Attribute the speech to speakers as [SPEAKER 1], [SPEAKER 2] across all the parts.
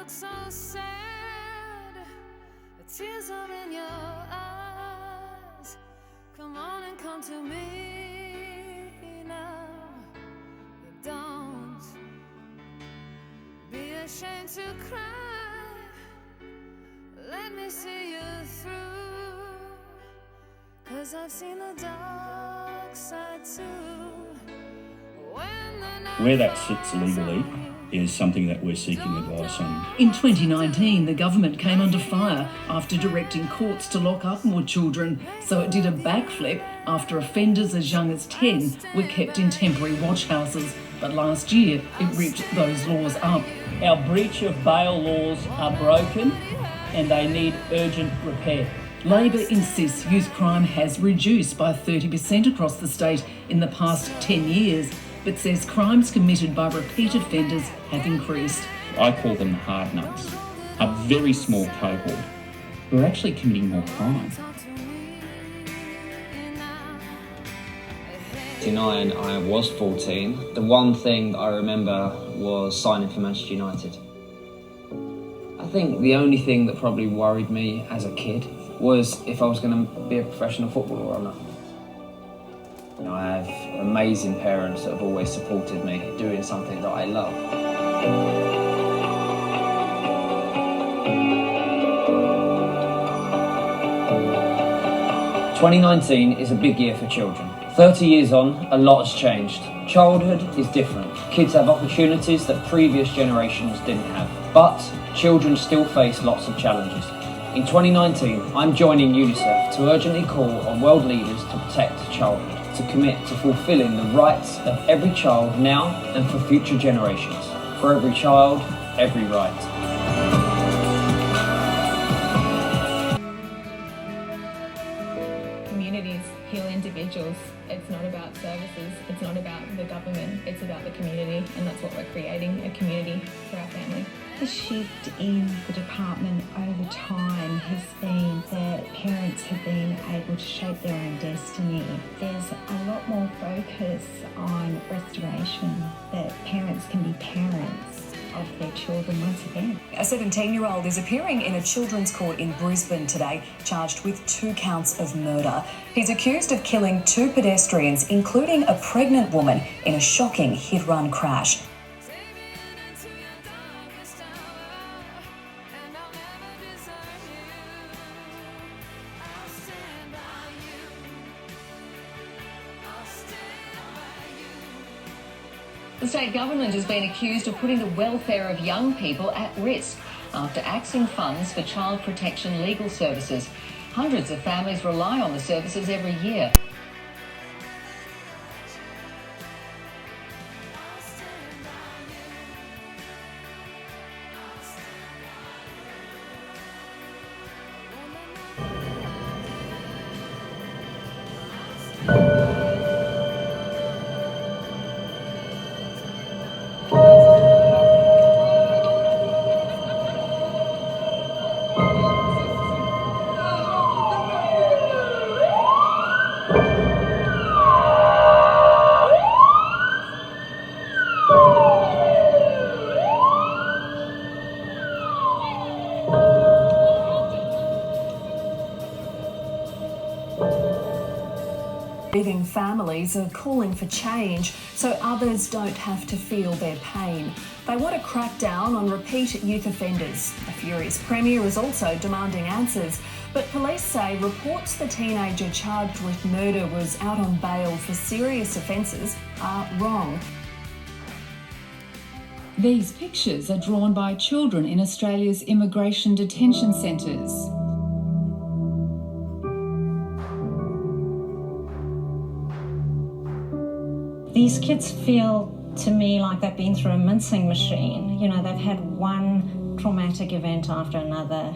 [SPEAKER 1] look so sad, the tears are in your eyes. Come on and come to me now. Don't be ashamed to cry. Let me see you through, 'cause I've seen the dark side too.
[SPEAKER 2] Where that sits legally is something that we're seeking advice on.
[SPEAKER 3] In 2019, the government came under fire after directing courts to lock up more children, so it did a backflip after offenders as young as 10 were kept in temporary watch houses. But last year, it ripped those laws up.
[SPEAKER 4] Our breach of bail laws are broken and they need urgent repair.
[SPEAKER 3] Labor insists youth crime has reduced by 30% across the state in the past 10 years, but says crimes committed by repeat offenders have increased.
[SPEAKER 2] I call them the hard nuts, a very small cohort who are actually committing more crime.
[SPEAKER 5] I was 14. The one thing I remember was signing for Manchester United. I think the only thing that probably worried me as a kid was if I was going to be a professional footballer or not. I have amazing parents that have always supported me doing something that I love. 2019 is a big year for children. 30 years on, a lot has changed. Childhood is different. Kids have opportunities that previous generations didn't have. But children still face lots of challenges. In 2019, I'm joining UNICEF to urgently call on world leaders to protect childhood, to commit to fulfilling the rights of every child now and for future generations. For every child, every right.
[SPEAKER 6] Communities heal individuals. It's not about services, it's not about the government, it's about the community, and that's what we're creating, a community for our family.
[SPEAKER 7] The shift in the department over time has been that parents have been able to shape their own destiny. There's a lot more focus on restoration, that parents can be parents of their children once again.
[SPEAKER 8] A 17-year-old is appearing in a children's court in Brisbane today, charged with 2 counts of murder. He's accused of killing 2 pedestrians, including a pregnant woman, in a shocking hit-run crash.
[SPEAKER 3] The state government has been accused of putting the welfare of young people at risk after axing funds for child protection legal services. Hundreds of families rely on the services every year.
[SPEAKER 8] Grieving families are calling for change so others don't have to feel their pain. They want to crack down on repeat youth offenders. The furious Premier is also demanding answers, but police say reports the teenager charged with murder was out on bail for serious offences are wrong.
[SPEAKER 9] These pictures are drawn by children in Australia's immigration detention centres.
[SPEAKER 7] These kids feel, to me, like they've been through a mincing machine. You know, they've had one traumatic event after another.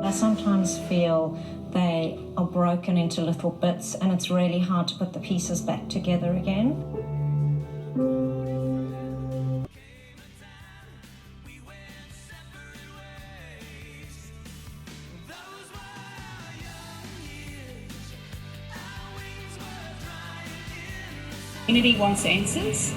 [SPEAKER 7] I sometimes feel they are broken into little bits and it's really hard to put the pieces back together again.
[SPEAKER 10] Community wants answers,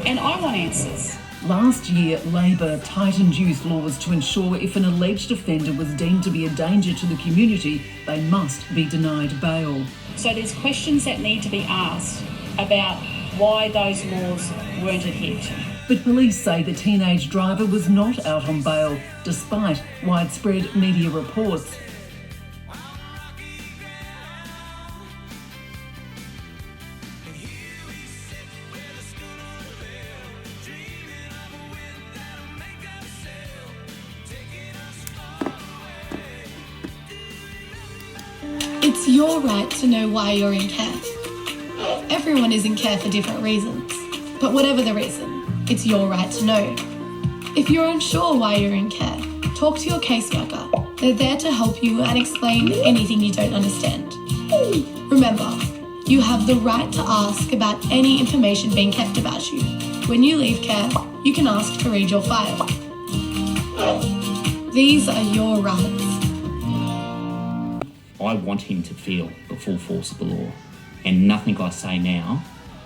[SPEAKER 10] and I want answers.
[SPEAKER 3] Last year, Labor tightened youth laws to ensure if an alleged offender was deemed to be a danger to the community, they must be denied bail.
[SPEAKER 10] So there's questions that need to be asked about why those laws weren't adhered to.
[SPEAKER 3] But police say the teenage driver was not out on bail, despite widespread media reports.
[SPEAKER 11] It's your right to know why you're in care. Everyone is in care for different reasons, but whatever the reason, it's your right to know. If you're unsure why you're in care, talk to your caseworker. They're there to help you and explain anything you don't understand. Remember, you have the right to ask about any information being kept about you. When you leave care, you can ask to read your file. These are your rights.
[SPEAKER 2] I want him to feel the full force of the law, and nothing I say now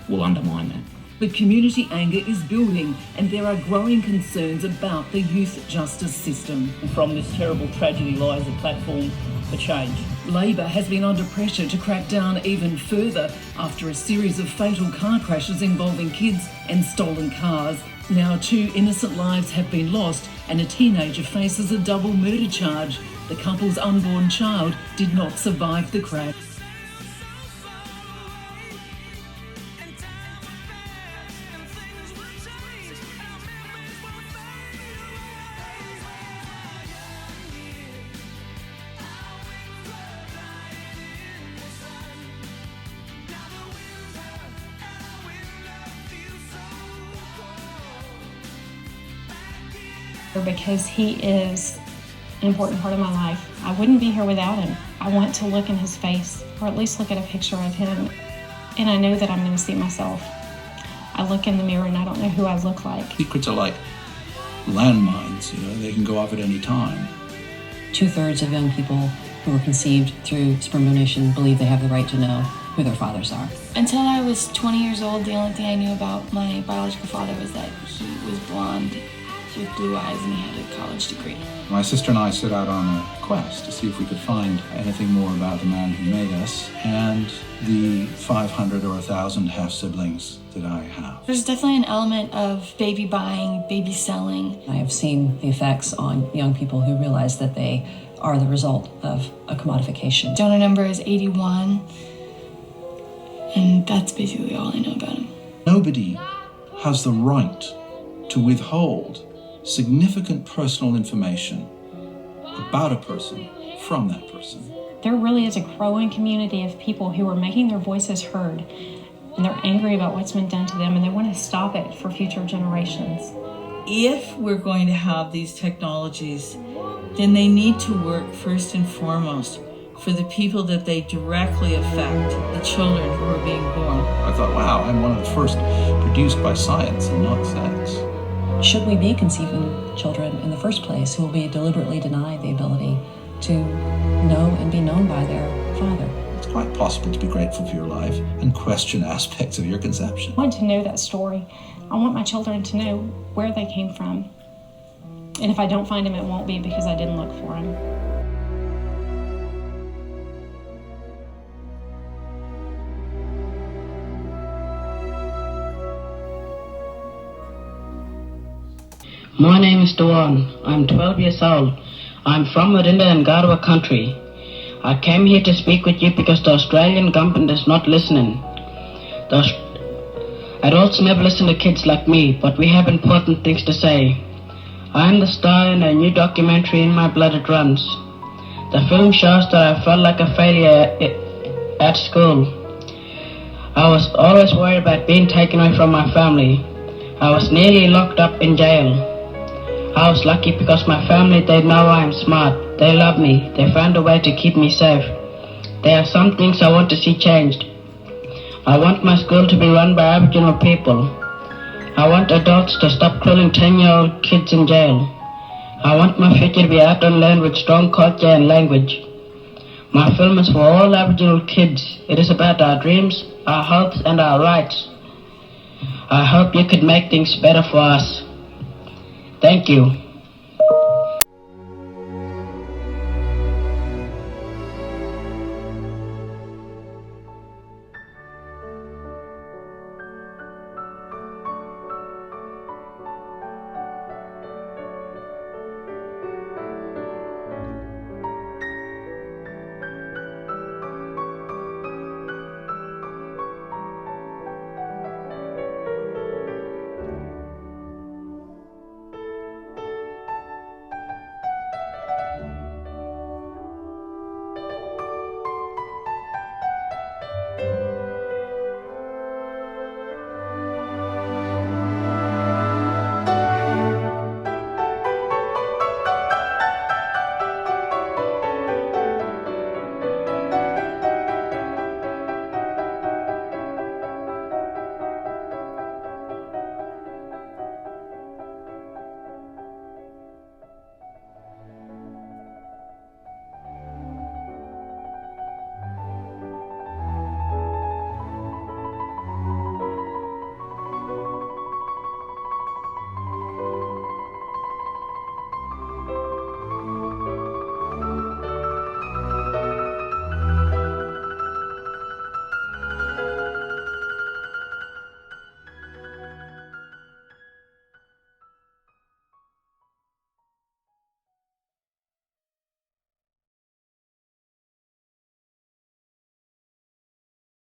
[SPEAKER 2] will undermine that.
[SPEAKER 3] But community anger is building, and there are growing concerns about the youth justice system.
[SPEAKER 4] From this terrible tragedy lies a platform for change.
[SPEAKER 3] Labor has been under pressure to crack down even further after a series of fatal car crashes involving kids and stolen cars. Now 2 innocent lives have been lost, and a teenager faces a double murder charge. The couple's unborn child did not survive the crash.
[SPEAKER 6] Because he is an important part of my life. I wouldn't be here without him. I want to look in his face, or at least look at a picture of him, and I know that I'm going to see myself. I look in the mirror and I don't know who I look like.
[SPEAKER 12] Secrets are like landmines, they can go off at any time.
[SPEAKER 13] 2/3 of young people who were conceived through sperm donation believe they have the right to know who their fathers are.
[SPEAKER 11] Until I was 20 years old, the only thing I knew about my biological father was that he was blonde with blue eyes and he had a college degree.
[SPEAKER 12] My sister and I set out on a quest to see if we could find anything more about the man who made us and the 500 or 1,000 half-siblings that I have.
[SPEAKER 11] There's definitely an element of baby buying, baby selling.
[SPEAKER 13] I have seen the effects on young people who realize that they are the result of a commodification.
[SPEAKER 11] Donor number is 81, and that's basically all I know about him.
[SPEAKER 12] Nobody has the right to withhold significant personal information about a person from that person.
[SPEAKER 6] There really is a growing community of people who are making their voices heard, and they're angry about what's been done to them, and they want to stop it for future generations.
[SPEAKER 14] If we're going to have these technologies, then they need to work first and foremost for the people that they directly affect, the children who are being born.
[SPEAKER 12] I thought, wow, I'm one of the first produced by science and not sex.
[SPEAKER 13] Should we be conceiving children in the first place who will be deliberately denied the ability to know and be known by their father?
[SPEAKER 12] It's quite possible to be grateful for your life and question aspects of your conception.
[SPEAKER 6] I want to know that story. I want my children to know where they came from. And if I don't find him, it won't be because I didn't look for him.
[SPEAKER 15] My name is Duan. I'm 12 years old. I'm from Marinda and Garwa country. I came here to speak with you because the Australian government is not listening. Adults never listen to kids like me, but we have important things to say. I am the star in a new documentary, In My Blood It Runs. The film shows that I felt like a failure at school. I was always worried about being taken away from my family. I was nearly locked up in jail. I was lucky because my family, they know I am smart. They love me. They found a way to keep me safe. There are some things I want to see changed. I want my school to be run by Aboriginal people. I want adults to stop crueling 10-year-old kids in jail. I want my future to be out on land with strong culture and language. My film is for all Aboriginal kids. It is about our dreams, our hopes and our rights. I hope you could make things better for us. Thank you.